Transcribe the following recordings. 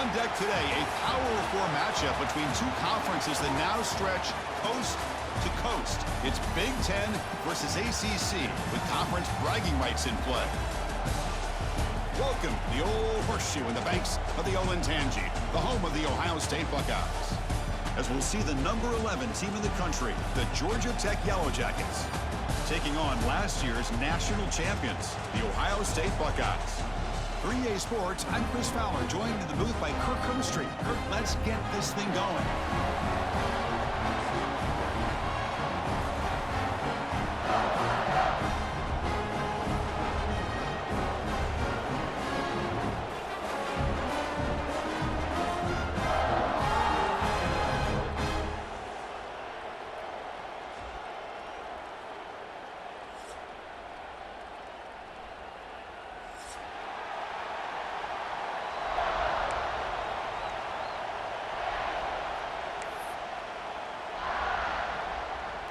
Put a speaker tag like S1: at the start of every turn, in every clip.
S1: On deck today, a Power 4 matchup between two conferences that now stretch coast to coast. It's Big Ten versus ACC with conference bragging rights in play. Welcome to the Old Horseshoe in the banks of the Olentangy, the home of the Ohio State Buckeyes. As we'll see the number 11 team in the country, the Georgia Tech Yellow Jackets, taking on last year's national champions, the Ohio State Buckeyes. For EA Sports, I'm Chris Fowler, joined in the booth by Kirk Herbstreit. Kirk, let's get this thing going.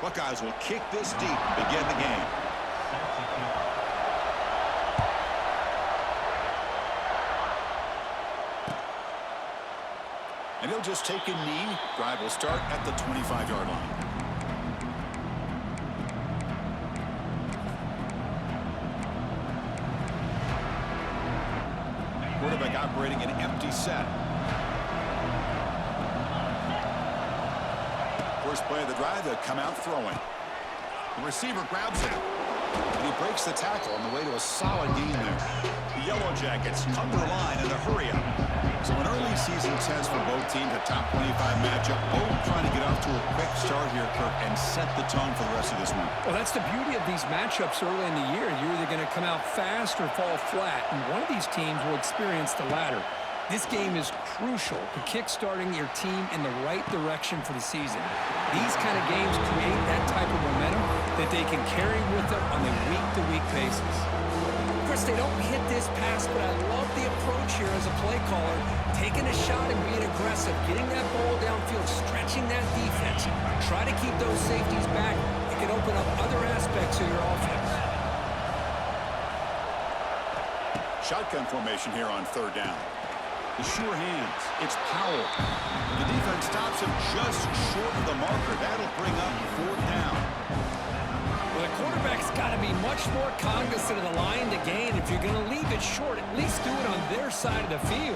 S1: Buckeyes will kick this deep and begin the game. And he'll just take a knee. Drive will start at the 25-yard line. Quarterback operating an empty set. First play of the drive, they'll come out throwing. The receiver grabs it, and he breaks the tackle on the way to a solid gain there. The Yellow Jackets come to the line in a hurry-up. So an early season test for both teams, a top 25 matchup. Both trying to get off to a quick start here, Kirk, and set the tone for the rest of this one.
S2: Well, that's the beauty of these matchups early in the year. You're either going to come out fast or fall flat, and one of these teams will experience the latter. This game is crucial to kick-starting your team in the right direction for the season. These kind of games create that type of momentum that they can carry with them on a week-to-week basis. Chris, they don't hit this pass, but I love the approach here as a play caller, taking a shot and being aggressive, getting that ball downfield, stretching that defense. Try to keep those safeties back. It can open up other aspects of your offense.
S1: Shotgun formation here on third down. The sure hands. It's Powell. The defense stops him just short of the marker. That'll bring up fourth down.
S2: Well, the quarterback's got to be much more cognizant of the line to gain. If you're going to leave it short, at least do it on their side of the field.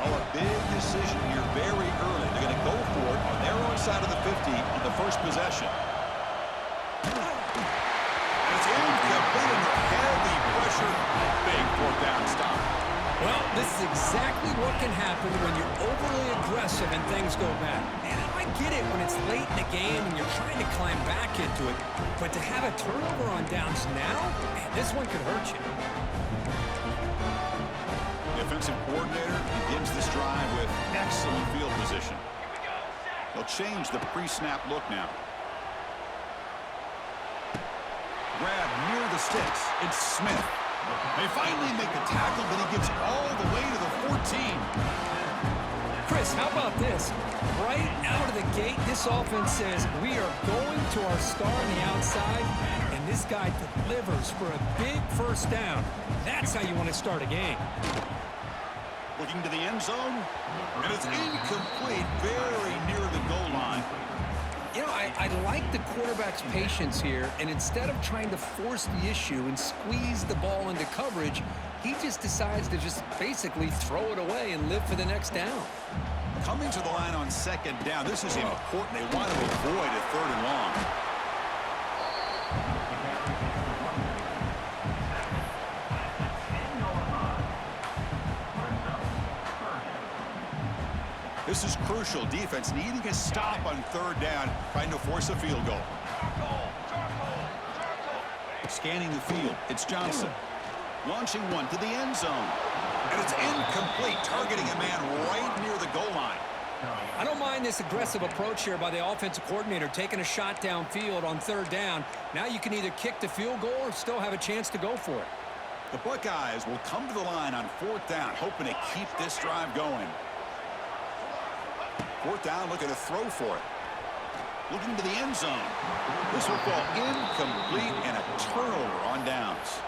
S1: Oh, a big decision here very early. They're going to go for it on their own side of the 50 on the first possession. And it's incomplete under heavy pressure. Big fourth down stop.
S2: Well, this is exactly what can happen when you're overly aggressive and things go bad. And I get it when it's late in the game and you're trying to climb back into it. But to have a turnover on downs now, man, this one could hurt you.
S1: The offensive coordinator begins this drive with excellent field position. They'll change the pre-snap look now. Grab near the sticks. It's Smith. They finally make the tackle, but he gets all the way to the 14.
S2: Chris, how about this? Right out of the gate, this offense says, we are going to our star on the outside, and this guy delivers for a big first down. That's how you want to start a game.
S1: Looking to the end zone, and it's incomplete, very near the goal line.
S2: You know, I like the quarterback's patience here, and instead of trying to force the issue and squeeze the ball into coverage, he just decides to just basically throw it away and live for the next down.
S1: Coming to the line on second down, this is important. They want to avoid a third and long. This is crucial. Defense needing a stop on third down, trying to force a field goal. Scanning the field, it's Johnson. Launching one to the end zone. And it's incomplete, targeting a man right near the goal line.
S2: I don't mind this aggressive approach here by the offensive coordinator, taking a shot downfield on third down. Now you can either kick the field goal or still have a chance to go for it.
S1: The Buckeyes will come to the line on fourth down, hoping to keep this drive going. Fourth down, looking to throw for it. looking to the end zone. This will fall incomplete and a turnover on downs.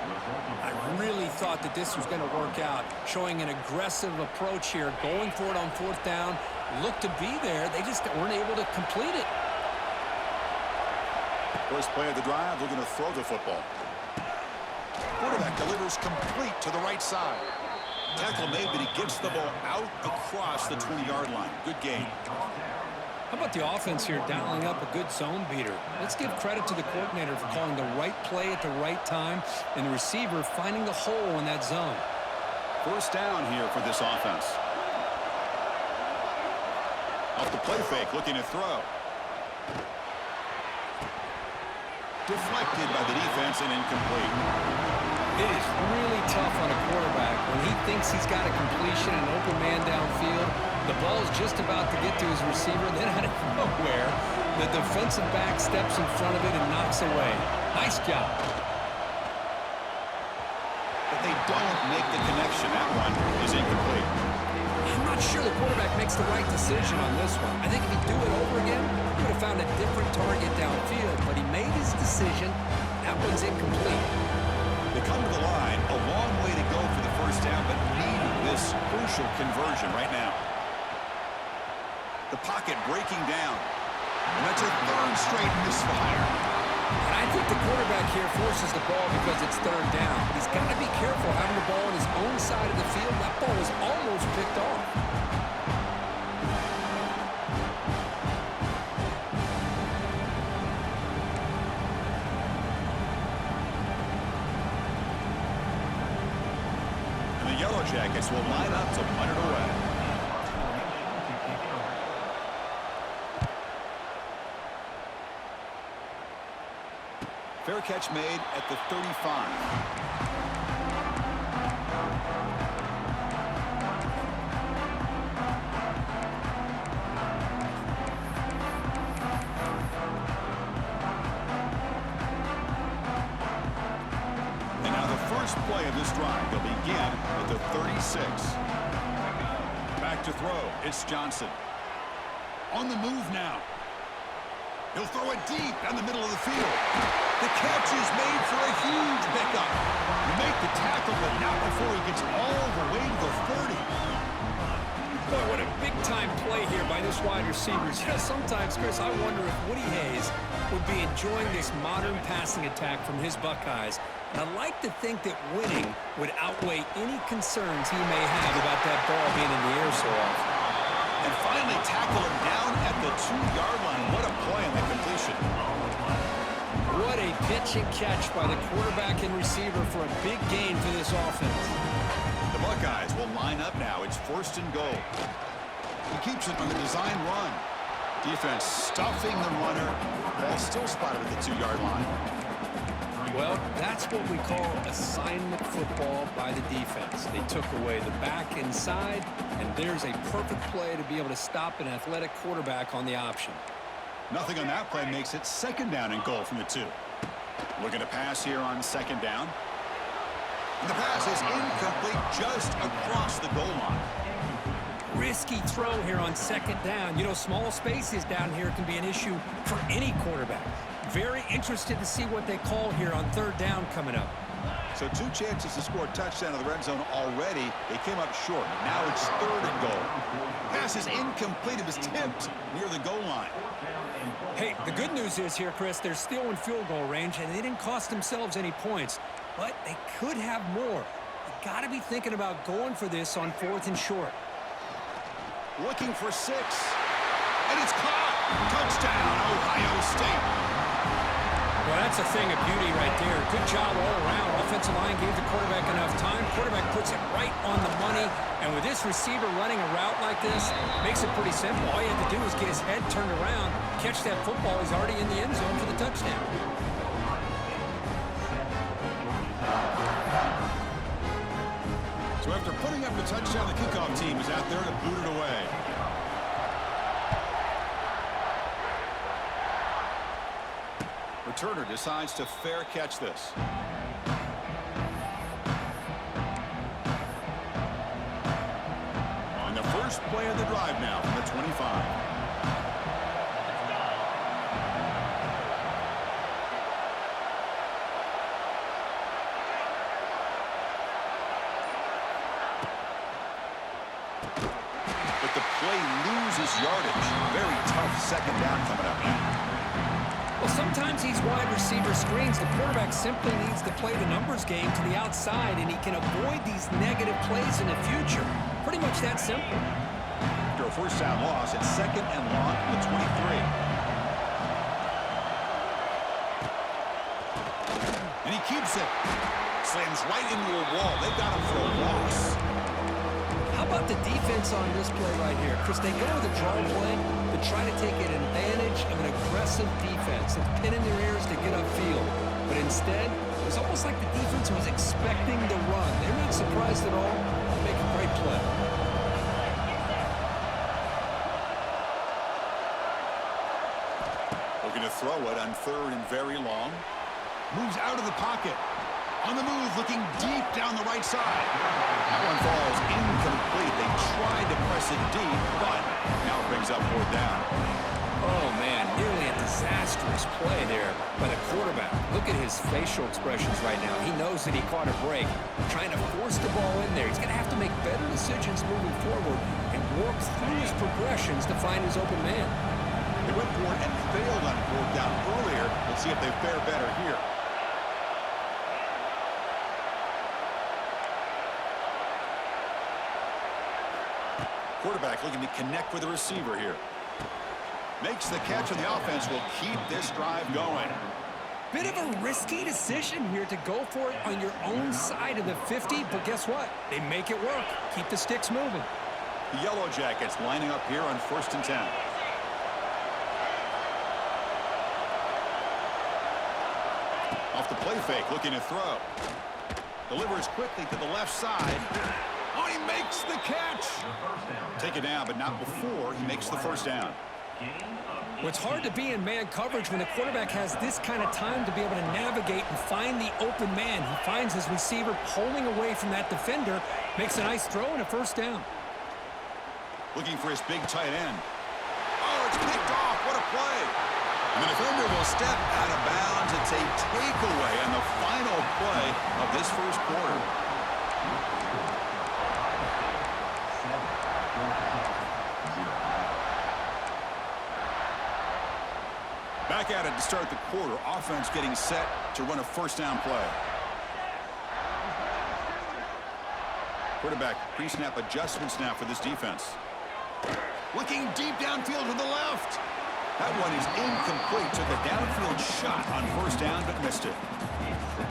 S2: I really thought that this was going to work out, showing an aggressive approach here, going for it on fourth down. Looked to be there. They just weren't able to complete it.
S1: First play of the drive, looking to throw the football. Quarterback delivers complete to the right side. Tackle made, but he gets the ball out across the 20-yard line. Good gain.
S2: How about the offense here dialing up a good zone beater? Let's give credit to the coordinator for calling the right play at the right time and the receiver finding the hole in that zone.
S1: First down here for this offense. Off the play fake, looking to throw. Deflected by the defense and incomplete.
S2: It is really tough on a quarterback when he thinks he's got a completion and an open man downfield. The ball is just about to get to his receiver, and then out of nowhere, the defensive back steps in front of it and knocks away. Nice job.
S1: But they don't make the connection. That one is incomplete.
S2: I'm not sure the quarterback makes the right decision on this one. I think if he'd do it over again, he would have found a different target downfield, but he made his decision. That one's incomplete.
S1: They come to the line, a long way to go for the first down, but need this crucial conversion right now. The pocket breaking down. And that's a third straight misfire.
S2: And I think the quarterback here forces the ball because it's third down. But he's got to be careful having the ball on his own side of the field. That ball was almost picked off.
S1: And the Yellow Jackets will line up to punt it away. Fair catch made at the 35. And now the first play of this drive, they'll begin at the 36. Back to throw, it's Johnson. On the move now. He'll throw it deep down the middle of the field. The catch is made for a huge pickup. You make the tackle, but not before he gets all the way to the 30.
S2: Boy, what a big-time play here by this wide receiver. You know, sometimes, Chris, I wonder if Woody Hayes would be enjoying this modern passing attack from his Buckeyes. And I like to think that winning would outweigh any concerns he may have about that ball being in the air so often.
S1: And finally tackle him down at the 2-yard line. What a play on the completion.
S2: What a pitch and catch by the quarterback and receiver for a big gain for this offense.
S1: The Buckeyes will line up now. It's first and goal. He keeps it on the design run. Defense stuffing the runner. Ball still spotted at the 2-yard line.
S2: Well, that's what we call assignment football by the defense. They took away the back inside, and there's a perfect play to be able to stop an athletic quarterback on the option.
S1: Nothing on that play makes it second down and goal from the 2. Looking to pass here on second down. And the pass is incomplete just across the goal line.
S2: Risky throw here on second down. You know, small spaces down here can be an issue for any quarterback. Very interested to see what they call here on third down coming up.
S1: So 2 chances to score a touchdown in the red zone already. They came up short. Now it's third and goal. Pass is incomplete. It was tipped near the goal line.
S2: Hey, the good news is here, Chris, they're still in field goal range, and they didn't cost themselves any points, but they could have more. You got to be thinking about going for this on fourth and short.
S1: Looking for 6. And it's caught. Touchdown, Ohio State.
S2: Well, that's a thing of beauty right there. Good job all around. Offensive line gave the quarterback enough time. Quarterback puts it right on the money. And with this receiver running a route like this, makes it pretty simple. All you have to do is get his head turned around, catch that football. He's already in the end zone for the touchdown.
S1: So after putting up the touchdown, the kickoff team is out there to boot it away. Returner decides to fair catch this. On the first play of the drive now from the 25. yardage. Very tough second down coming up now.
S2: Well, sometimes these wide receiver screens, the quarterback simply needs to play the numbers game to the outside, and he can avoid these negative plays in the future. Pretty much that simple.
S1: After a first down loss, it's second and long from the 23. And he keeps it. Slams right into a wall. They got him for a loss.
S2: How about the defense on this play right here? Chris, they go with a draw play to try to take an advantage of an aggressive defense. It's pin in their ears to get upfield. But instead, it was almost like the defense was expecting the run. They're not surprised at all. They make a great play.
S1: Looking to throw it on third and very long. Moves out of the pocket. On the move, looking deep down the right side. That one falls incomplete. They tried to press it deep, but now it brings up fourth down.
S2: Oh, man, nearly a disastrous play there by the quarterback. Look at his facial expressions right now. He knows that he caught a break, trying to force the ball in there. He's going to have to make better decisions moving forward and work through his progressions to find his open man.
S1: They went for it and failed on fourth down earlier. Let's see if they fare better here. Quarterback looking to connect with the receiver here. Makes the catch, and the offense will keep this drive going.
S2: Bit of a risky decision here to go for it on your own side of the 50, but guess what? They make it work. Keep the sticks moving.
S1: The Yellow Jackets lining up here on 1st and 10. Off the play fake, looking to throw. Delivers quickly to the left side. Oh, he makes the catch. Take it down, but not before he makes the first down.
S2: Well, it's hard to be in man coverage when the quarterback has this kind of time to be able to navigate and find the open man. He finds his receiver pulling away from that defender, makes a nice throw and a first down.
S1: Looking for his big tight end. Oh, it's picked off. What a play. And the defender will step out of bounds. It's a takeaway on the final play of this first quarter. Back at it to start the quarter. Offense getting set to run a first down play. Quarterback pre-snap adjustments now for this defense. Looking deep downfield to the left. That one is incomplete. Took a downfield shot on first down, but missed it.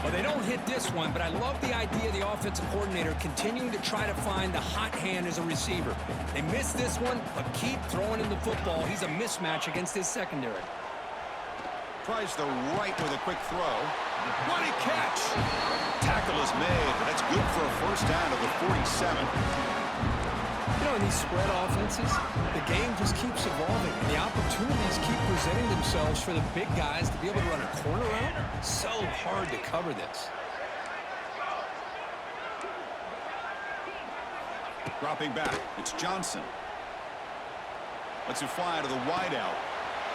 S2: Well, they don't hit this one, but I love the idea of the offensive coordinator continuing to try to find the hot hand as a receiver. They missed this one, but keep throwing in the football. He's a mismatch against his secondary.
S1: Tries the right with a quick throw. What a catch! Tackle is made, but that's good for a first down of the 47.
S2: You know, in these spread offenses, the game just keeps evolving, and the opportunities keep presenting themselves for the big guys to be able to run a corner out. So hard to cover this.
S1: Dropping back, it's Johnson. Lets it fly to the wideout.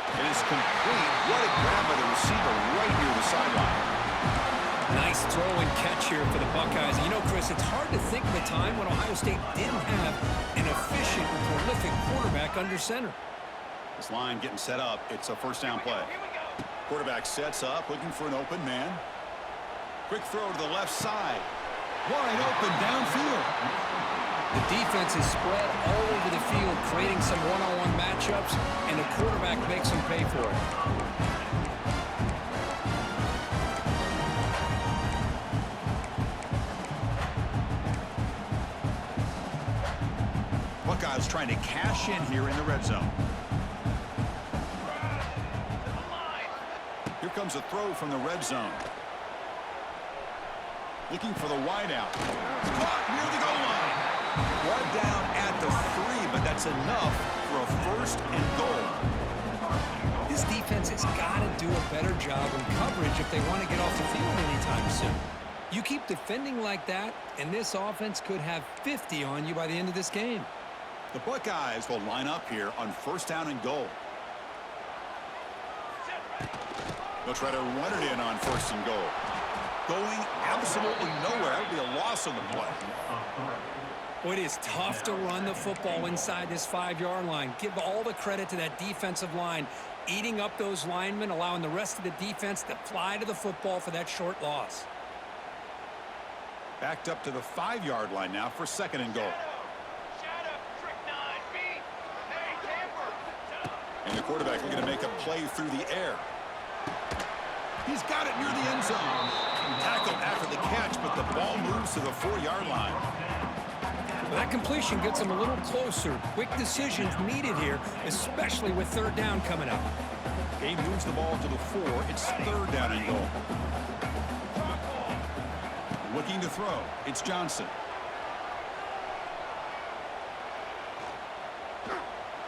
S1: It is complete. What a grab by the receiver right near the sideline.
S2: Nice throw and catch here for the Buckeyes. And you know, Chris, it's hard to think of a time when Ohio State didn't have an efficient and prolific quarterback under center.
S1: This line getting set up. It's a first down play. Quarterback sets up, looking for an open man. Quick throw to the left side. Wide open downfield.
S2: The defense is spread all over the field, creating some one-on-one matchups, and the quarterback makes them pay for it.
S1: Buckeyes trying to cash in here in the red zone. Here comes a throw from the red zone. Looking for the wideout. Caught near the goal line. Brought down at the 3, but that's enough for a first and goal.
S2: This defense has got to do a better job in coverage if they want to get off the field anytime soon. You keep defending like that, and this offense could have 50 on you by the end of this game.
S1: The Buckeyes will line up here on first down and goal. They'll try to run it in on first and goal. Going absolutely nowhere. That would be a loss on the play.
S2: Boy, it is tough to run the football inside this 5-yard line. Give all the credit to that defensive line, eating up those linemen, allowing the rest of the defense to fly to the football for that short loss.
S1: Backed up to the 5-yard line now for 2nd and goal. And the quarterback looking to make a play through the air. He's got it near the end zone. Tackled after the catch, but the ball moves to the 4-yard line.
S2: Well, that completion gets him a little closer. Quick decisions needed here, especially with 3rd down coming up.
S1: Game moves the ball to the 4. It's 3rd down and goal. Looking to throw. It's Johnson.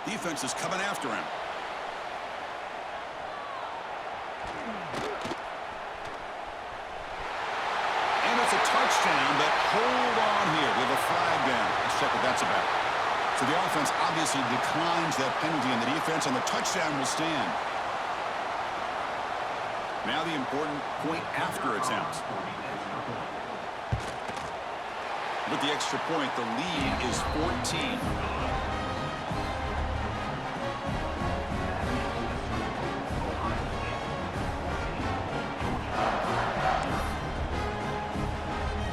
S1: Defense is coming after him. And it's a touchdown, but hold on here. We have a flag down. Let's check what that's about. So the offense obviously declines that penalty in the defense, and the touchdown will stand. Now the important point after attempt. With the extra point, the lead is 14.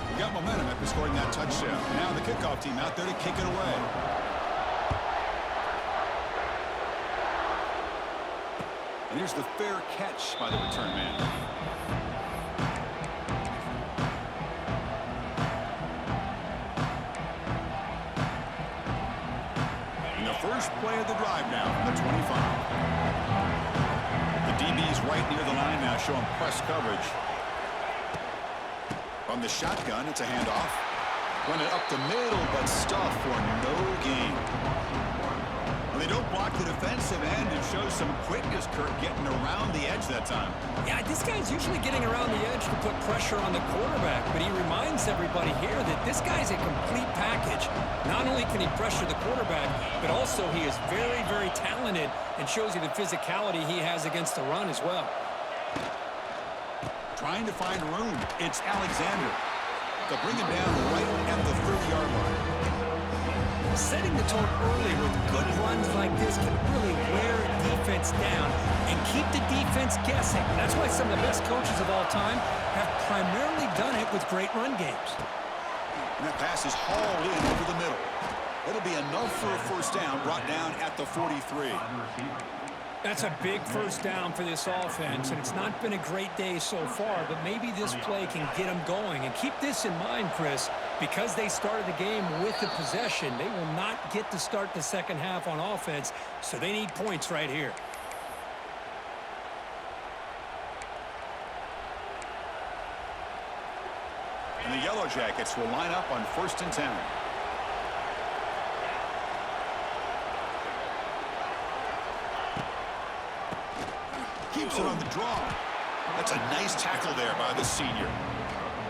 S1: We got momentum after scoring that touchdown. Now the kickoff team out there to kick it away. And here's the fair catch by the return man. First play of the drive now from the 25. The DB's right near the line now, showing press coverage. From the shotgun, it's a handoff. Run it up the middle, but stuffed for no gain. Well, they don't block the defensive end and show some quickness, Kurt, getting around the edge that time.
S2: Yeah, this guy's usually getting around the edge to put pressure on the quarterback, but he reminds everybody here that this guy's a complete package. Not only can he pressure the quarterback, but also he is very, very talented and shows you the physicality he has against the run as well.
S1: Trying to find room. It's Alexander. They'll bring him down right at the 30-yard line.
S2: Setting the tone early with good runs like this can really wear defense down and keep the defense guessing. That's why some of the best coaches of all time have primarily done it with great run games.
S1: And that pass is hauled in over the middle. It'll be enough for a first down, brought down at the 43.
S2: That's a big first down for this offense, and it's not been a great day so far, but maybe this play can get them going. And keep this in mind, Chris, because they started the game with the possession, they will not get to start the second half on offense, so they need points right here.
S1: And the Yellow Jackets will line up on 1st and 10. Keeps it on the draw. That's a nice tackle there by the senior.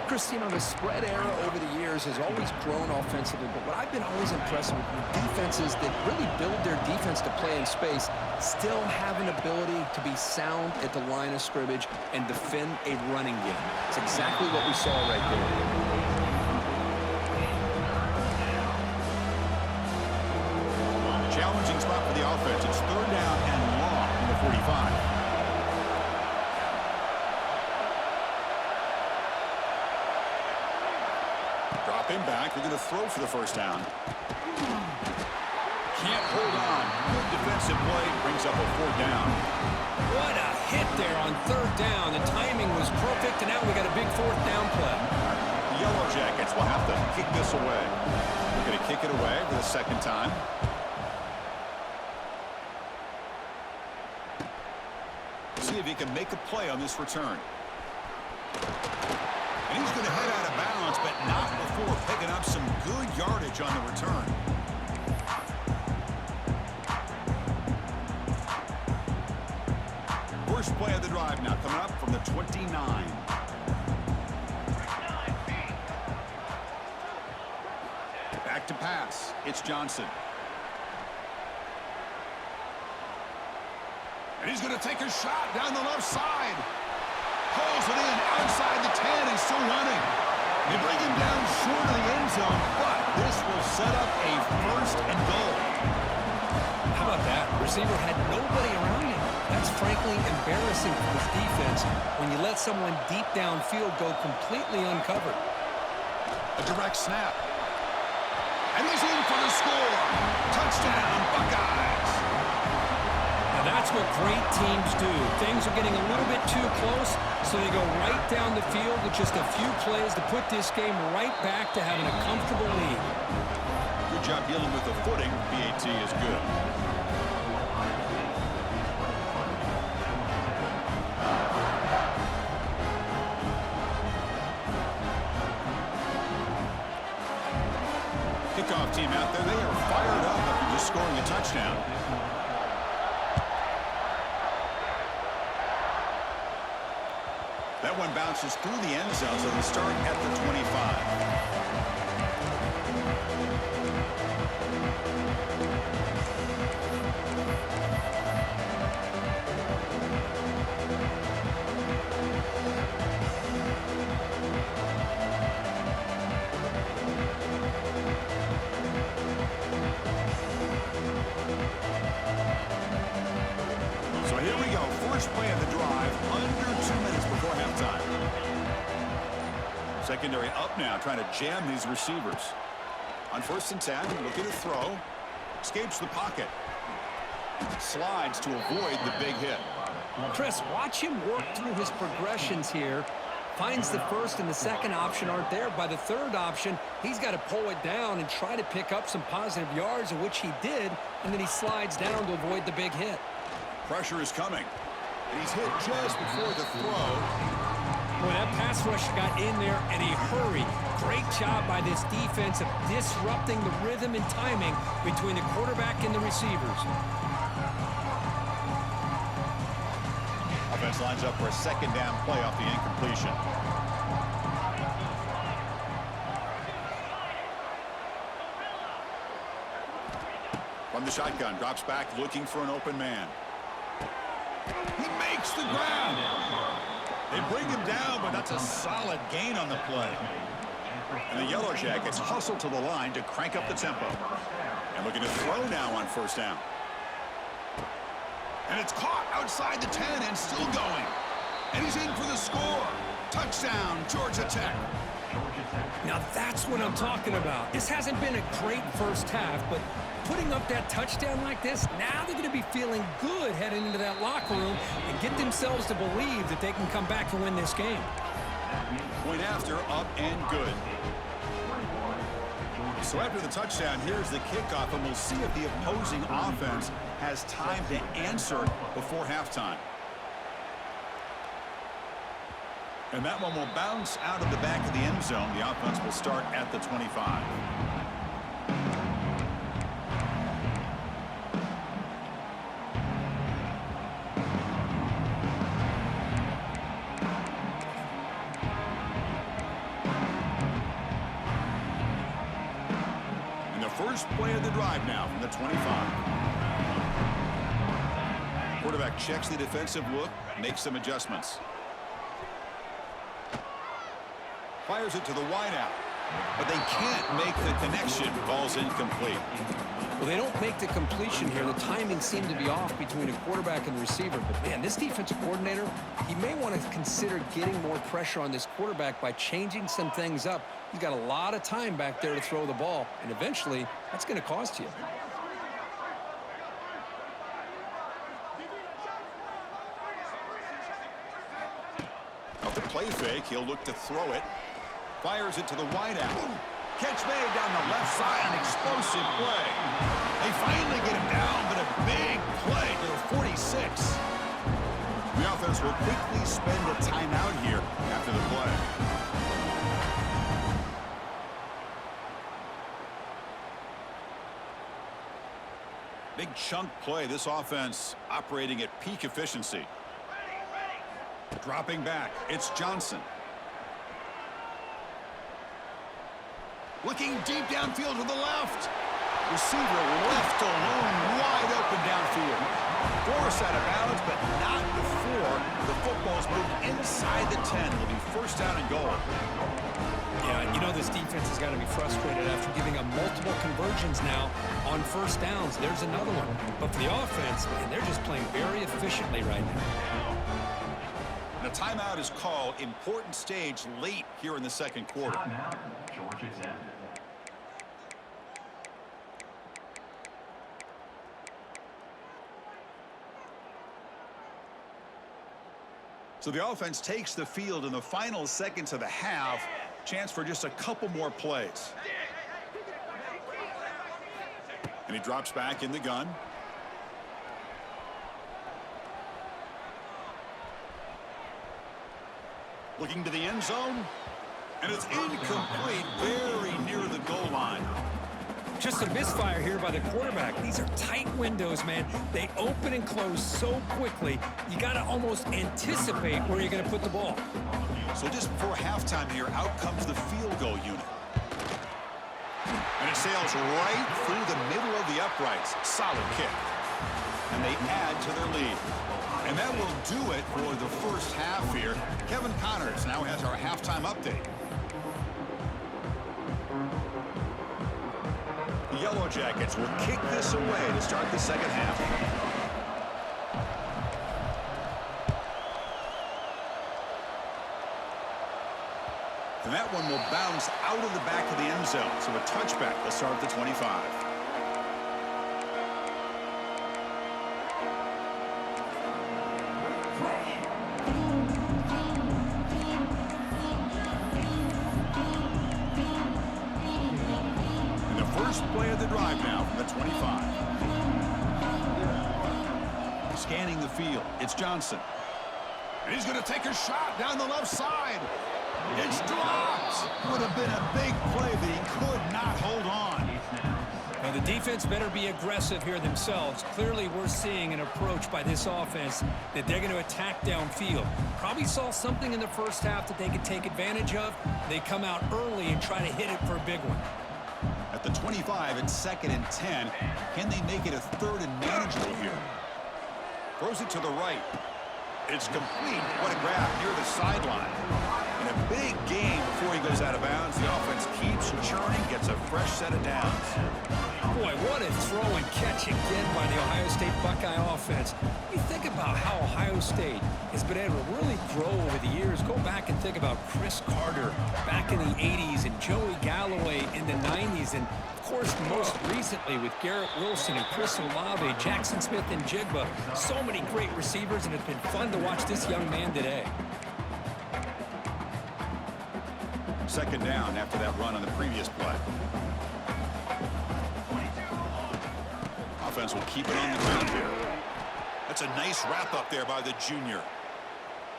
S3: Chris, you know, the spread era over the years has always grown offensively, but what I've been always impressed with defenses that really build their defense to play in space still have an ability to be sound at the line of scrimmage and defend a running game. It's exactly what we saw right there.
S1: Challenging spot for the offense. It's 3rd down and long from the 45. Drop him back. They're going to throw for the first down. Can't hold on. Good defensive play. Brings up a 4th down.
S2: What a hit there on 3rd down. The timing was perfect, and now we got a big 4th down play.
S1: The Yellow Jackets will have to kick this away. They're going to kick it away for the 2nd time. See if he can make a play on this return. And he's going to head out of bounds, but not before picking up some good yardage on the return. First play of the drive now coming up from the 29. Back to pass. It's Johnson. And he's going to take a shot down the left side. Pulls it in outside the 10 and still running. They bring him down short of the end zone, but this will set up a first and goal.
S2: How about that? Receiver had nobody around him. That's frankly embarrassing for this defense when you let someone deep downfield go completely uncovered.
S1: A direct snap. And he's in for the score. Touchdown, Buckeyes.
S2: Now that's what great teams do. Things are getting a little bit too close, so they go right down the field with just a few plays to put this game right back to having a comfortable lead.
S1: Good job dealing with the footing. PAT is good. Kickoff team out there. They are fired up after just scoring a touchdown. That one bounces through the end zone, so they start at the 25. So here we go. First play of the drive, under 2 minutes before halftime. Secondary up now, trying to jam these receivers. On 1st and 10, looking to throw. Escapes the pocket. Slides to avoid the big hit.
S2: Chris, watch him work through his progressions here. Finds the first and the second option aren't there. By the third option, he's got to pull it down and try to pick up some positive yards, of which he did, and then he slides down to avoid the big hit.
S1: Pressure is coming. And he's hit just before the throw.
S2: Boy, that pass rush got in there in a hurry. Great job by this defense of disrupting the rhythm and timing between the quarterback and the receivers.
S1: Offense lines up for a second down play off the incompletion. From the shotgun, drops back looking for an open man. He makes the grab. They bring him down, but that's a solid gain on the play. And the Yellow Jackets hustle to the line to crank up the tempo. And looking to throw now on 1st down. And it's caught outside the 10 and still going. And he's in for the score. Touchdown, Georgia Tech.
S2: Now that's what I'm talking about. This hasn't been a great first half, but putting up that touchdown like this, now they're going to be feeling good heading into that locker room and get themselves to believe that they can come back and win this game.
S1: Point after, up and good. So after the touchdown, here's the kickoff, and we'll see if the opposing offense has time to answer before halftime. And that one will bounce out of the back of the end zone. The offense will start at the 25. And the first play of the drive now from the 25. Quarterback checks the defensive look, makes some adjustments. Fires it to the wideout, but they can't make the connection. Ball's incomplete.
S2: Well, they don't make the completion here. The timing seemed to be off between a quarterback and the receiver. But, man, this defensive coordinator, he may want to consider getting more pressure on this quarterback by changing some things up. He's got a lot of time back there to throw the ball, and eventually that's going to cost you.
S1: Off the play fake, he'll look to throw it. Fires it to the wideout. Catch made down the left side, an explosive play. They finally get him down, but a big play to the 46. The offense will quickly spend a timeout here after the play. Big chunk play. This offense operating at peak efficiency. Dropping back, it's Johnson. Looking deep downfield to the left. Receiver left alone, wide open downfield. Force out of bounds, but not before the football's moved inside the 10. It'll be 1st down and goal.
S2: Yeah, you know this defense has got to be frustrated after giving up multiple conversions now on first downs. There's another one. But for the offense, man, they're just playing very efficiently right now.
S1: And a timeout is called. Important stage late here in the second quarter.
S4: Georgia Tech.
S1: So the offense takes the field in the final seconds of the half. Chance for just a couple more plays. And he drops back in the gun. Looking to the end zone. And it's incomplete, very near the goal line.
S2: Just a misfire here by the quarterback. These are tight windows, man. They open and close so quickly, you got to almost anticipate where you're going to put the ball.
S1: So just before halftime here, out comes the field goal unit. And it sails right through the middle of the uprights. Solid kick. And they add to their lead. And that will do it for the first half here. Kevin Connors now has our halftime update. The Yellow Jackets will kick this away to start the second half. And that one will bounce out of the back of the end zone. So a touchback will start at the 25. Play of the drive now from the 25. Scanning the field, it's Johnson. And he's going to take a shot down the left side. It's dropped. Would have been a big play, but he could not hold on.
S2: Now the defense better be aggressive here themselves. Clearly we're seeing an approach by this offense that they're going to attack downfield. Probably saw something in the first half that they could take advantage of. They come out early and try to hit it for a big one.
S1: At the 25, it's 2nd and 10. Can they make it a 3rd and manageable here? Throws it to the right. It's complete. What a grab near the sideline. And a big gain before he goes out of bounds. The offense keeps churning, gets a fresh set of downs.
S2: Boy, what a throw and catch again by the Ohio State Buckeye offense. You think about how Ohio State has been able to really grow over the years. Go back and think about Chris Carter back in the 80s and Joey Galloway in the 90s. And, of course, most recently with Garrett Wilson and Chris Olave, Jackson Smith and Jigba. So many great receivers, and it's been fun to watch this young man today.
S1: 2nd down after that run on the previous play. Offense will keep it on the ground here. That's a nice wrap up there by the junior.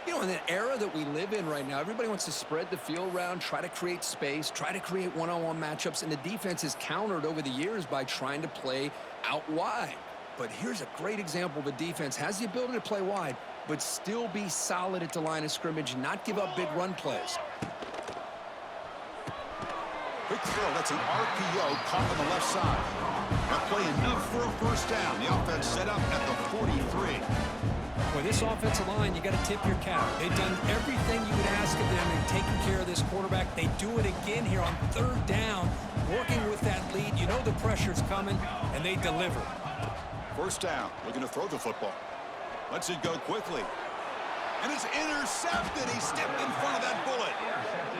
S3: You know, in the era that we live in right now, everybody wants to spread the field around, try to create space, try to create one-on-one matchups, and the defense is countered over the years by trying to play out wide. But here's a great example. The defense has the ability to play wide, but still be solid at the line of scrimmage, not give up big run plays.
S1: Quick throw. That's an RPO caught on the left side. That play enough for a first down. The offense set up at the 43.
S2: Boy, this offensive line, you got to tip your cap. They've done everything you would ask of them in taking care of this quarterback. They do it again here on 3rd down, working with that lead. You know the pressure's coming, and they deliver.
S1: First down. Looking to throw the football. Lets it go quickly. And it's intercepted. He stepped in front of that bullet.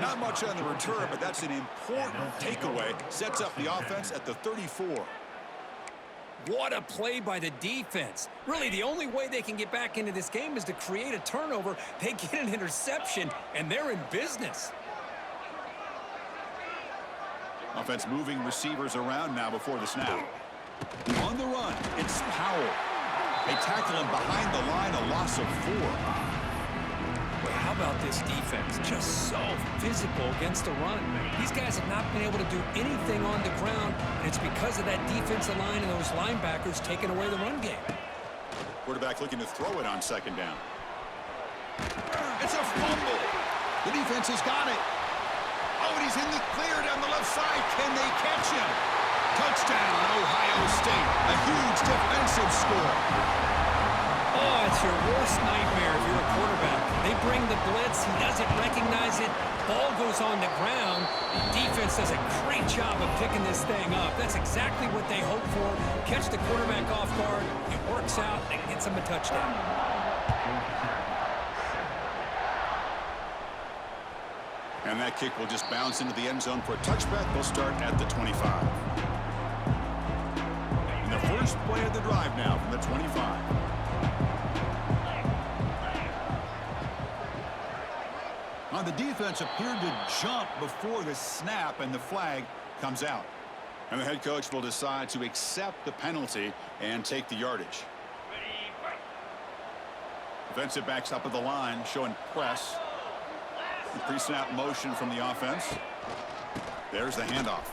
S1: Not much on the return, but that's an important takeaway. Sets up the offense at the 34.
S2: What a play by the defense. Really, the only way they can get back into this game is to create a turnover. They get an interception, and they're in business.
S1: Offense moving receivers around now before the snap. On the run, it's Powell. They tackle him behind the line, a loss of 4.
S2: But how about this defense? Just so physical against the run. These guys have not been able to do anything on the ground, and it's because of that defensive line and those linebackers taking away the run game.
S1: Quarterback looking to throw it on 2nd down. It's a fumble. The defense has got it. Oh, and he's in the clear down the left side. Can they catch him? Touchdown, Ohio State. A huge defensive score.
S2: Oh, it's your worst nightmare if you're a quarterback. They bring the blitz. blitz. He doesn't recognize it. Ball goes on the ground. Defense does a great job of picking this thing up. That's exactly what they hope for. Catch the quarterback off guard. It works out and gets him a touchdown.
S1: And that kick will just bounce into the end zone for a touchback. They'll start at the 25. And the first play of the drive now from the 25. On the defense appeared to jump before the snap, and the flag comes out. And the head coach will decide to accept the penalty and take the yardage. Defensive backs up at the line, showing press. Pre-snap motion from the offense. There's the handoff.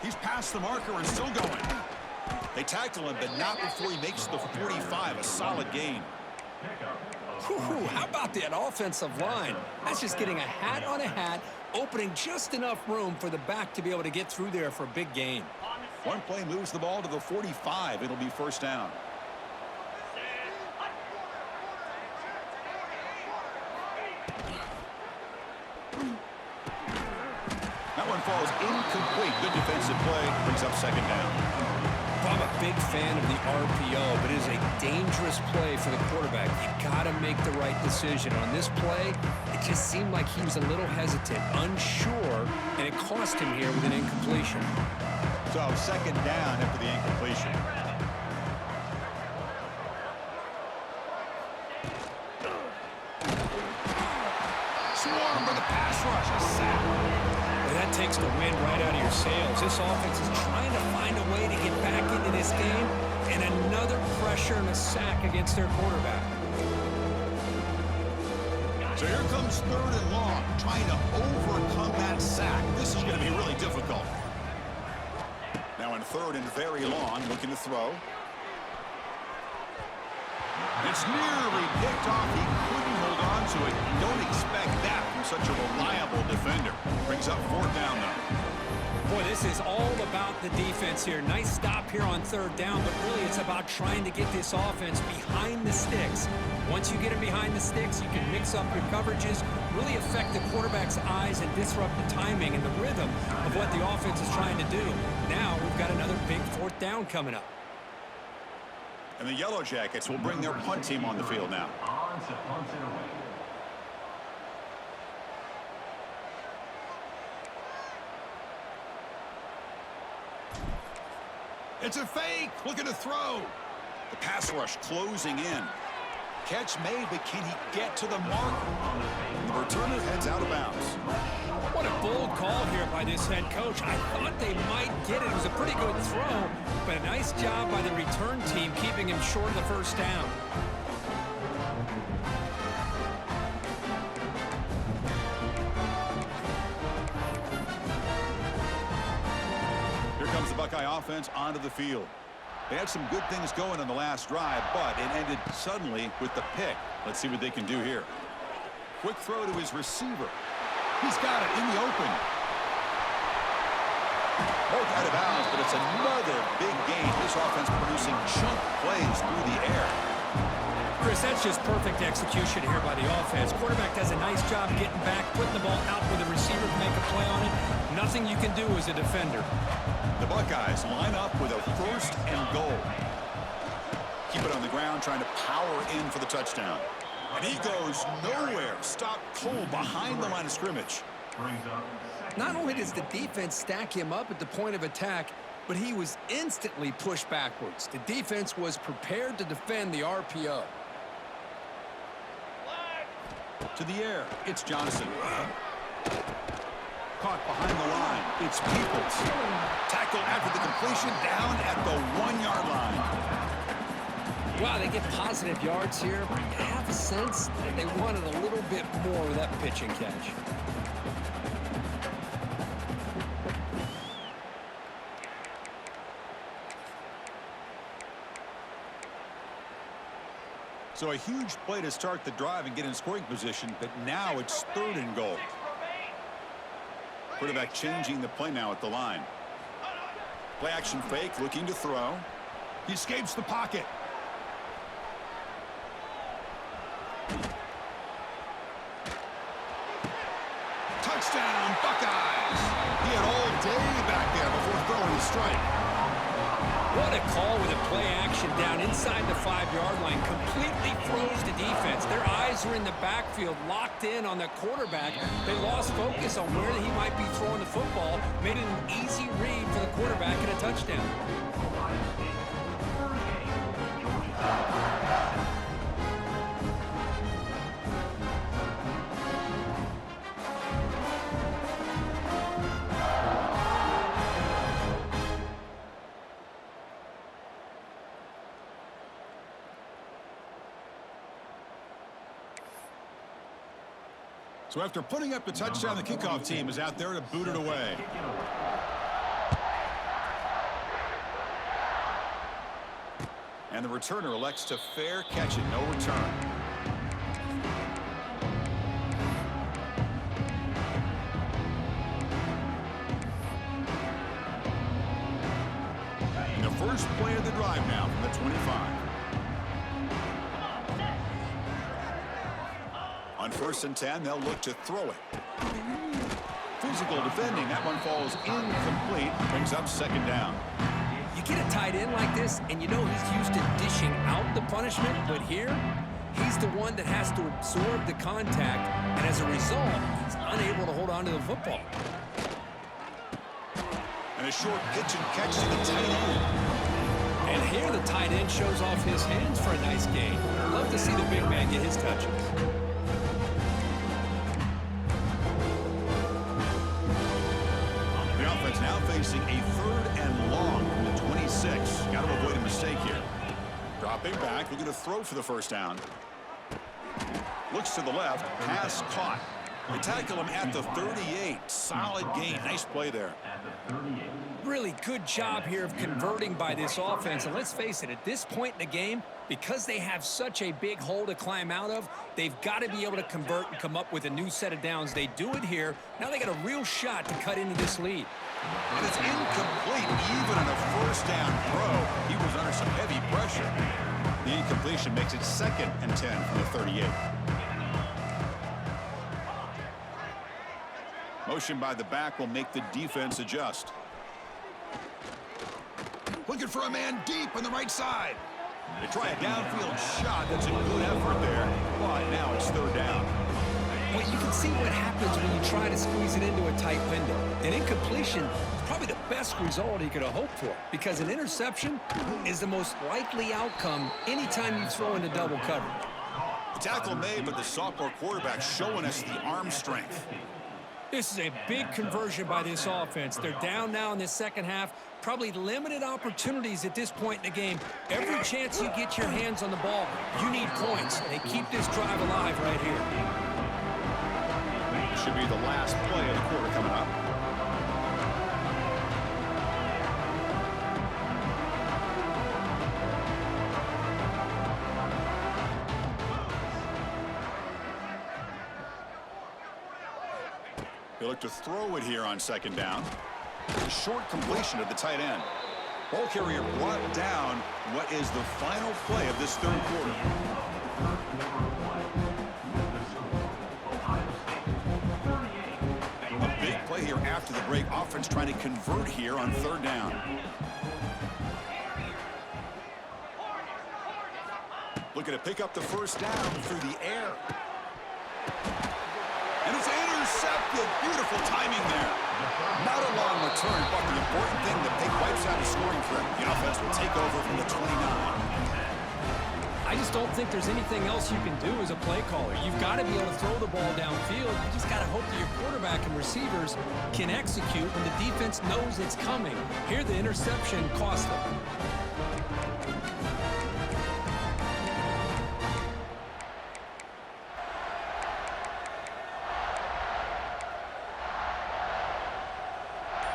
S1: He's past the marker and still going. They tackle him, but not before he makes the 45, a solid gain.
S2: Whew, how about that offensive line? That's just getting a hat on a hat, opening just enough room for the back to be able to get through there for a big gain.
S1: One play moves the ball to the 45. It'll be first down. That one falls incomplete. Good defensive play. Brings up second down.
S2: I'm a big fan of the RPO, but it is a dangerous play for the quarterback. You got to make the right decision. On this play, it just seemed like he was a little hesitant, unsure, and it cost him here with an incompletion.
S1: So second down after the incompletion. Swarmed by the pass rush. A sack.
S2: Well, that takes the wind right out of your sails. This offense is trying to find a way to get back into this game, and another pressure and a sack against their quarterback.
S1: So here comes third and long, trying to overcome that sack. This is going to be really difficult. Now in third and very long, looking to throw. It's nearly picked off. He couldn't hold on to it. Don't expect that from such a reliable defender. Brings up fourth down, though.
S2: Boy, this is all about the defense here. Nice stop here on third down, but really it's about trying to get this offense behind the sticks. Once you get it behind the sticks, you can mix up your coverages, really affect the quarterback's eyes and disrupt the timing and the rhythm of what the offense is trying to do. Now we've got another big fourth down coming up.
S1: And the Yellow Jackets will bring their punt team on the field now. It's a fake. Looking to throw. The pass rush closing in. Catch made, but can he get to the mark? The returner heads out of bounds.
S2: What a bold call here by this head coach. I thought they might get it. It was a pretty good throw, but a nice job by the return team keeping him short of the first down.
S1: Here comes the Buckeye offense onto the field. They had some good things going on the last drive, but it ended suddenly with the pick. Let's see what they can do here. Quick throw to his receiver. He's got it in the open. Both out of bounds, but it's another big gain. This offense producing chunk plays through the air.
S2: Chris, that's just perfect execution here by the offense. Quarterback does a nice job getting back, putting the ball out with the receiver to make a play on it. Nothing you can do as a defender.
S1: The Buckeyes line up with a first and goal. Keep it on the ground, trying to power in for the touchdown. And he goes nowhere. Stopped cold behind the line of scrimmage.
S3: Not only does the defense stack him up at the point of attack, but he was instantly pushed backwards. The defense was prepared to defend the RPO.
S1: To the air, it's Johnson. Caught behind the line, it's Peoples. Tackle after the completion, down at the 1-yard line.
S2: Wow, they get positive yards here. I have a sense that they wanted a little bit more of that pitch and catch.
S1: So a huge play to start the drive and get in scoring position, but now it's third and goal. Quarterback changing the play now at the line. Play action fake, looking to throw. He escapes the pocket. Touchdown, Buckeyes. He had all day back there before throwing the strike.
S2: What a call with a play action down inside the 5-yard line. Completely froze the defense. Their eyes were in the backfield, locked in on the quarterback. They lost focus on where he might be throwing the football. Made it an easy read for the quarterback and a touchdown.
S1: So after putting up the touchdown, the kickoff team is out there to boot it away. And the returner elects to fair catch it, no return. And the first play of the drive now from the 25. On 1st and 10, they'll look to throw it. Physical defending. That one falls incomplete. Brings up 2nd down.
S2: You get a tight end like this, and you know he's used to dishing out the punishment, but here, he's the one that has to absorb the contact, and as a result, he's unable to hold on to the football.
S1: And a short pitch and catch to the tight end.
S2: And here the tight end shows off his hands for a nice gain. Love to see the big man get his touches.
S1: Now facing a 3rd and long from the 26. Got to avoid a mistake here. Dropping back, looking to throw for the 1st down. Looks to the left, pass caught. They tackle him at the 38. Solid gain. Nice play there.
S2: Really good job here of converting by this offense. And let's face it, at this point in the game, because they have such a big hole to climb out of, they've got to be able to convert and come up with a new set of downs. They do it here. Now they got a real shot to cut into this lead.
S1: And it's incomplete. Even on a 1st down throw, he was under some heavy pressure. The incompletion makes it 2nd and 10 from the 38. Motion by the back will make the defense adjust. Looking for a man deep on the right side. They try a downfield shot. That's a good effort there. But now it's 3rd down.
S2: Well, you can see what happens when you try to squeeze it into a tight window. An incompletion is probably the best result he could have hoped for, because an interception is the most likely outcome anytime you throw into double coverage.
S1: The tackle made, but the sophomore quarterback showing us the arm strength.
S2: This is a big conversion by this offense. They're down now in the 2nd half. Probably limited opportunities at this point in the game. Every chance you get your hands on the ball, you need points. They keep this drive alive right here.
S1: Should be the last play of the quarter coming up. They look to throw it here on 2nd down. Short completion to the tight end. Ball carrier brought down. What is the final play of this 3rd quarter? A big play here after the break. Offense trying to convert here on 3rd down. Looking to pick up the 1st down through the air. And it's intercepted. Beautiful timing there. Not a long return, but the important thing, the big wipes out a scoring threat. The offense will take over from the 29.
S2: I just don't think there's anything else you can do as a play caller. You've got to be able to throw the ball downfield. You just got to hope that your quarterback and receivers can execute when the defense knows it's coming. Here, the interception cost them.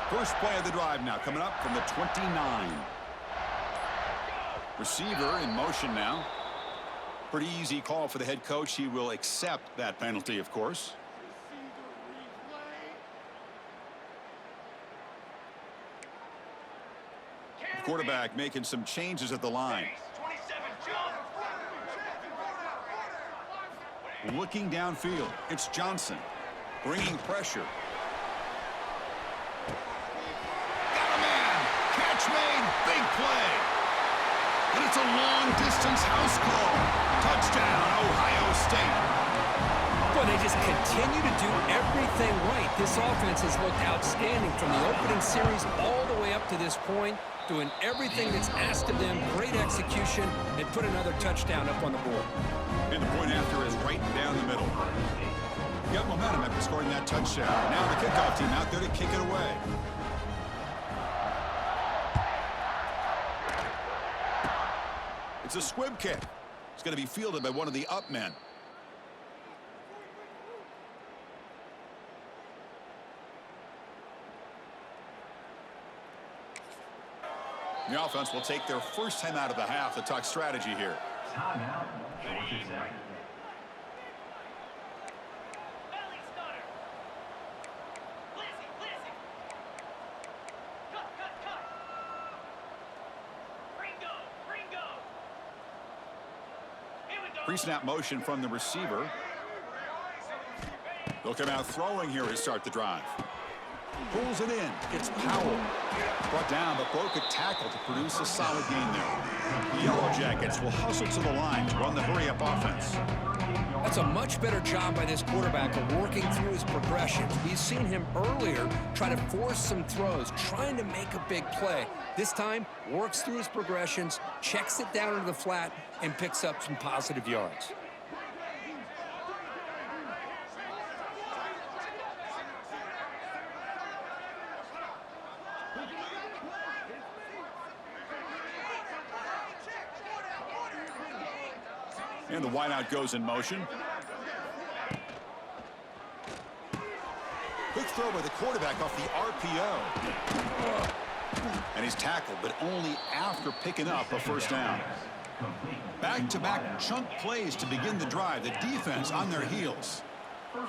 S1: First play of the drive now coming up from the 29. Receiver in motion now. Pretty easy call for the head coach. He will accept that penalty, of course. The quarterback making some changes at the line. Looking downfield, it's Johnson. Bringing pressure. Got a man. Catch made. Big play. And it's a long-distance house call. Touchdown, Ohio State.
S2: Boy, they just continue to do everything right. This offense has looked outstanding from the opening series all the way up to this point, doing everything that's asked of them, great execution, and put another touchdown up on the board.
S1: And the point after is right down the middle. Got momentum after scoring that touchdown. Now the kickoff team out there to kick it away. It's a squib kick. It's going to be fielded by one of the up men. The offense will take their first time out of the half to talk strategy here.
S4: Timeout, Georgia Tech.
S1: Pre-snap motion from the receiver. They'll come out throwing here to start the drive. Pulls it in. It's Powell. Brought down, but broke a tackle to produce a solid gain there. The Yellow Jackets will hustle to the line to run the hurry-up offense.
S2: That's a much better job by this quarterback of working through his progressions. We've seen him earlier try to force some throws, trying to make a big play. This time, works through his progressions, checks it down into the flat, and picks up some positive yards.
S1: And the wideout goes in motion. Quick throw by the quarterback off the RPO. And he's tackled, but only after picking up a first down. Back-to-back chunk plays to begin the drive. The defense on their heels.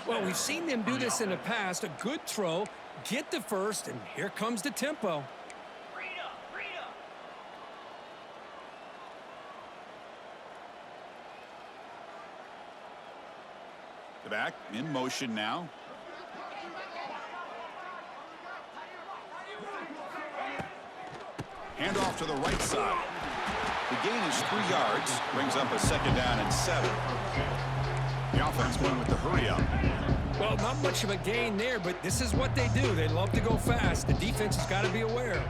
S2: Well, we've seen them do this in the past. A good throw, get the first, and here comes the tempo.
S1: The back in motion now. Handoff to the right side. The gain is 3 yards. Brings up a second down and 7. The offense going with the hurry up.
S2: Well, not much of a gain there, but this is what they do. They love to go fast. The defense has got to be aware.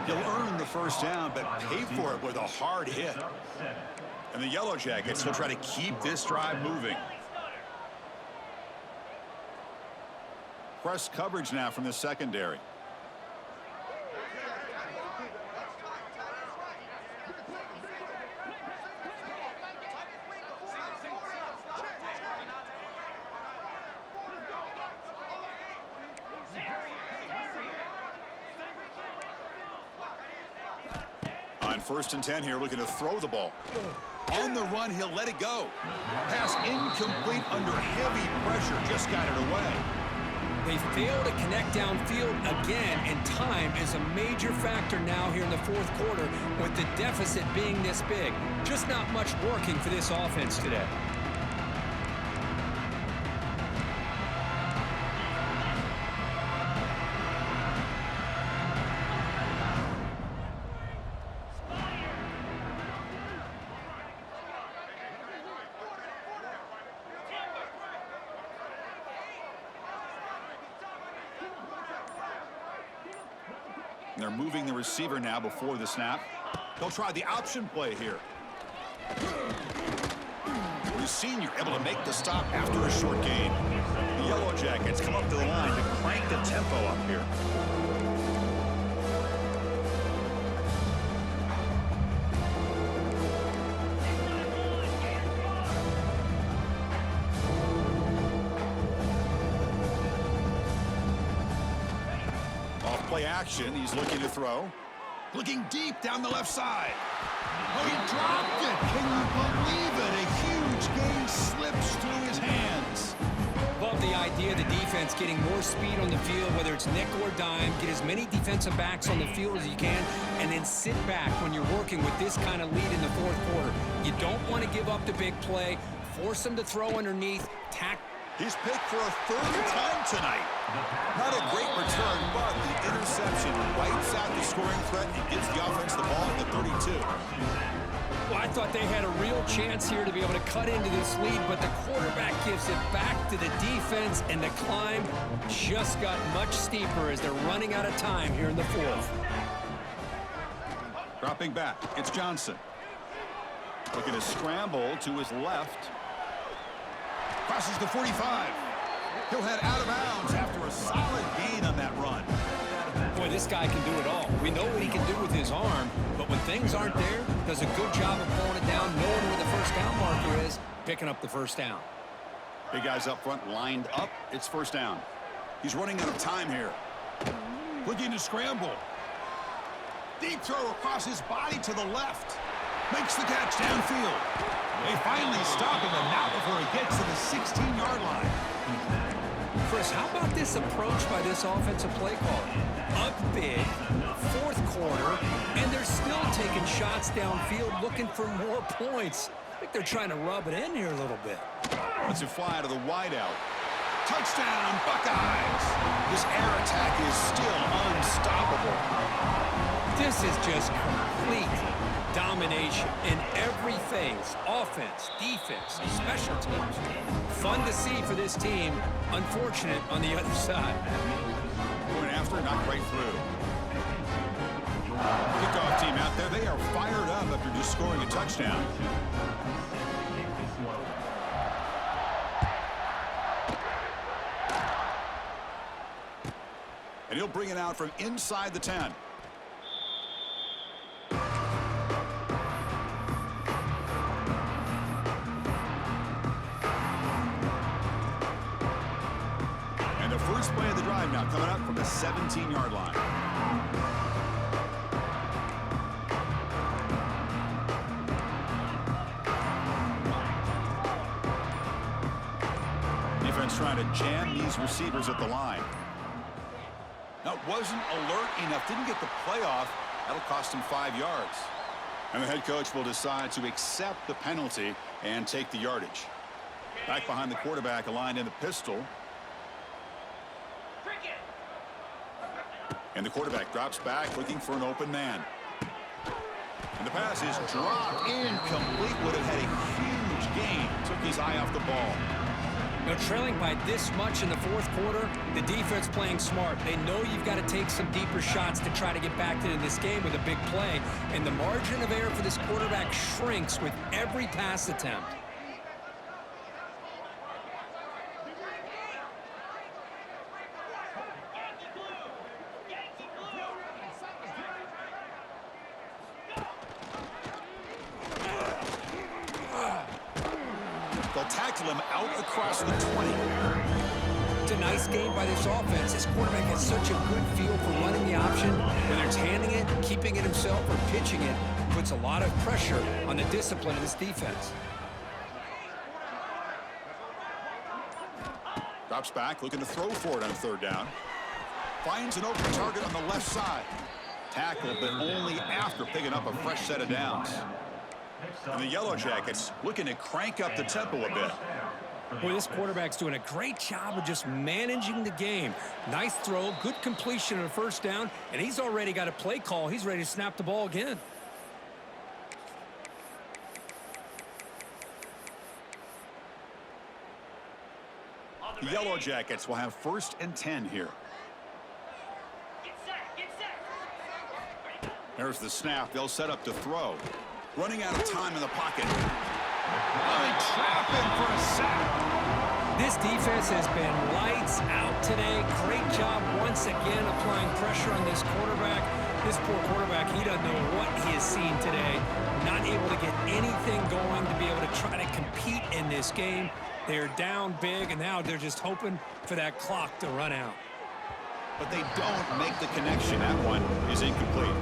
S1: He'll earn the first down, but pay for it with a hard hit. And the Yellow Jackets will try to keep this drive moving. Press coverage now from the secondary. First and 10 here, looking to throw the ball. On the run, he'll let it go. Pass incomplete under heavy pressure, just got it away.
S2: They fail to connect downfield again, and time is a major factor now here in the fourth quarter with the deficit being this big. Just not much working for this offense today.
S1: They're moving the receiver now before the snap. They'll try the option play here. The senior able to make the stop after a short gain. The Yellow Jackets come up to the line to crank the tempo up here. Play action. He's looking to throw. Looking deep down the left side. Oh, he dropped it. Can you believe it? A Play slips through his hands.
S2: Love the idea of the defense getting more speed on the field, whether it's nickel or dime. Get as many defensive backs on the field as you can, and then sit back when you're working with this kind of lead in the fourth quarter. You don't want to give up the big play. Force them to throw underneath.
S1: He's picked for a third time tonight. Not a great return, but the interception wipes out the scoring threat and gives the offense the ball at the 32.
S2: Well, I thought they had a real chance here to be able to cut into this lead, but the quarterback gives it back to the defense, and the climb just got much steeper as they're running out of time here in the fourth.
S1: Dropping back, it's Johnson. Looking to scramble to his left. Crosses the 45. He'll head out of bounds after a solid gain on that run.
S2: Boy, this guy can do it all. We know what he can do with his arm, but when things aren't there, does a good job of pulling it down, knowing where the first down marker is, picking up the first down.
S1: Big guys up front lined up. It's first down. He's running out of time here. Looking to scramble. Deep throw across his body to the left. Makes the catch downfield. They finally stop him, and not before he gets to the 16-yard line.
S2: Chris, how about this approach by this offensive play caller? Up big, fourth quarter, and they're still taking shots downfield looking for more points. I think they're trying to rub it in here a little bit.
S1: Let's it fly to the wideout. Touchdown, Buckeyes! This air attack is still unstoppable.
S2: This is just complete domination in every phase. Offense, defense, special teams. Fun to see for this team. Unfortunate on the other side.
S1: Going after, knocked right through. Kickoff team out there. They are fired up after just scoring a touchdown. And he'll bring it out from inside the 10. And the first play of the drive now coming up from the 17-yard line. Defense trying to jam these receivers at the line. That wasn't alert enough. Didn't get the play off. That'll cost him 5 yards. And the head coach will decide to accept the penalty and take the yardage. Back behind the quarterback, aligned in the pistol. And the quarterback drops back, looking for an open man. And the pass is dropped incomplete. Would have had a huge gain. Took his eye off the ball.
S2: Now, trailing by this much in the fourth quarter, the defense playing smart. They know you've got to take some deeper shots to try to get back into this game with a big play. And the margin of error for this quarterback shrinks with every pass attempt.
S1: They'll tackle him out across the 20.
S2: It's a nice game by this offense. This quarterback has such a good feel for running the option. Whether it's handing it, keeping it himself, or pitching it, puts a lot of pressure on the discipline of this defense.
S1: Drops back, looking to throw for it on third down. Finds an open target on the left side. Tackled, but only after picking up a fresh set of downs. And the Yellow Jackets looking to crank up the tempo a bit.
S2: Boy, this quarterback's doing a great job of just managing the game. Nice throw, good completion on a first down, and he's already got a play call. He's ready to snap the ball again.
S1: The Yellow Jackets will have 1st and 10 here. There's the snap. They'll set up to throw. Running out of time in the pocket. They trap him for a sack.
S2: This defense has been lights out today. Great job once again applying pressure on this quarterback. This poor quarterback, he doesn't know what he has seen today. Not able to get anything going to be able to try to compete in this game. They're down big, and now they're just hoping for that clock to run out.
S1: But they don't make the connection. That one is incomplete.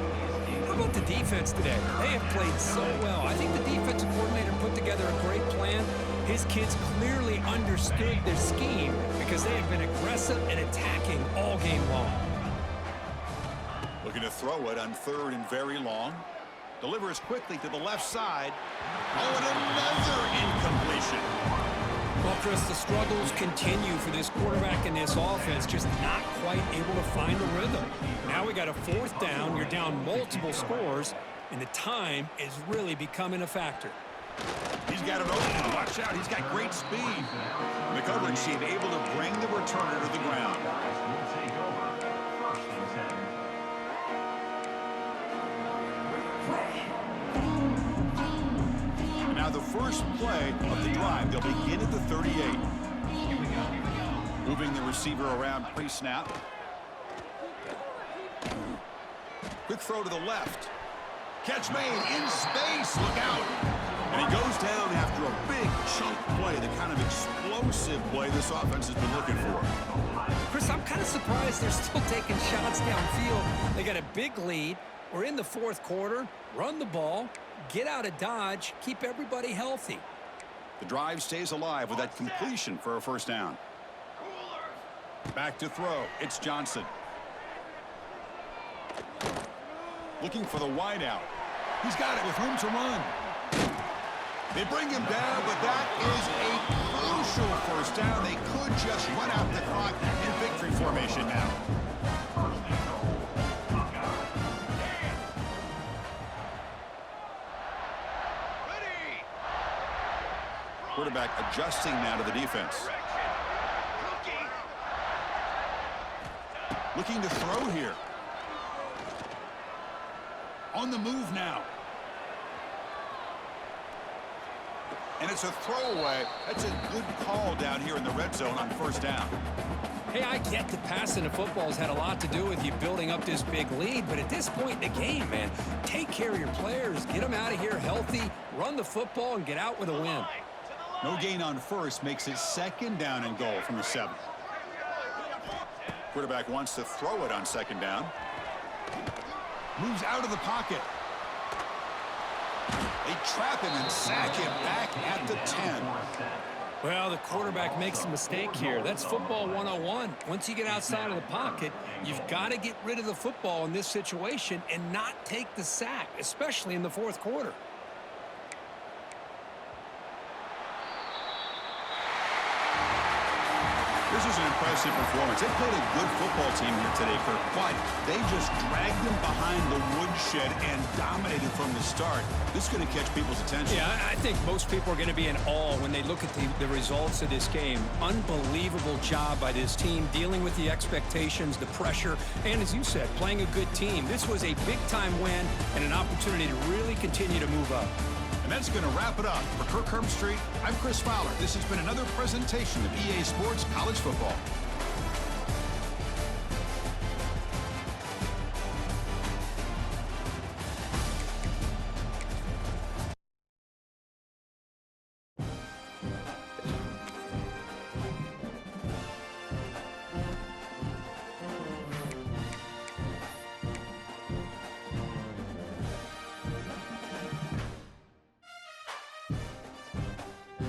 S2: How about the defense today? They have played so well. I think the defensive coordinator put together a great plan. His kids clearly understood their scheme because they have been aggressive and attacking all game long.
S1: Looking to throw it on 3rd and very long. Delivers quickly to the left side. Oh, and another incompletion.
S2: Well, Chris, the struggles continue for this quarterback in this offense, just not quite able to find a rhythm. Now we got a 4th down. You're down multiple scores, and the time is really becoming a factor.
S1: He's got it open. Watch out. He's got great speed. And the coverage team able to bring the returner to the ground. And now the first play of the drive. They'll begin at the 38. Moving the receiver around pre-snap. Quick throw to the left. Catch made in space. Look out. And he goes down after a big chunk play, the kind of explosive play this offense has been looking for.
S2: Chris, I'm kind of surprised they're still taking shots downfield. They got a big lead. We're in the 4th quarter. Run the ball, get out of Dodge, keep everybody healthy.
S1: The drive stays alive with that completion for a 1st down. Back to throw. It's Johnson. Looking for the wideout. He's got it with room to run. They bring him down, but that is a crucial 1st down. They could just run out the clock in victory formation now. Quarterback adjusting now to the defense. Looking to throw here. On the move now. And it's a throwaway. That's a good call down here in the red zone on 1st down.
S2: Hey, I get the passing of football has had a lot to do with you building up this big lead, but at this point in the game, man, take care of your players. Get them out of here healthy, run the football, and get out with a win.
S1: No gain on 1st makes it 2nd down and goal from the 7. Quarterback wants to throw it on 2nd down. Moves out of the pocket. They trap him and sack him back at the 10.
S2: Well, the quarterback makes a mistake here. That's football 101. Once you get outside of the pocket, you've got to get rid of the football in this situation and not take the sack, especially in the 4th quarter.
S1: This is an impressive performance. They played a good football team here today, Kirk, but they just dragged them behind the woodshed and dominated from the start. This is going to catch people's attention.
S2: Yeah, I think most people are going to be in awe when they look at the results of this game. Unbelievable job by this team dealing with the expectations, the pressure, and as you said, playing a good team. This was a big-time win and an opportunity to really continue to move up.
S1: And that's going to wrap it up. For Kirk Herbstreit, I'm Chris Fowler. This has been another presentation of EA Sports College Football.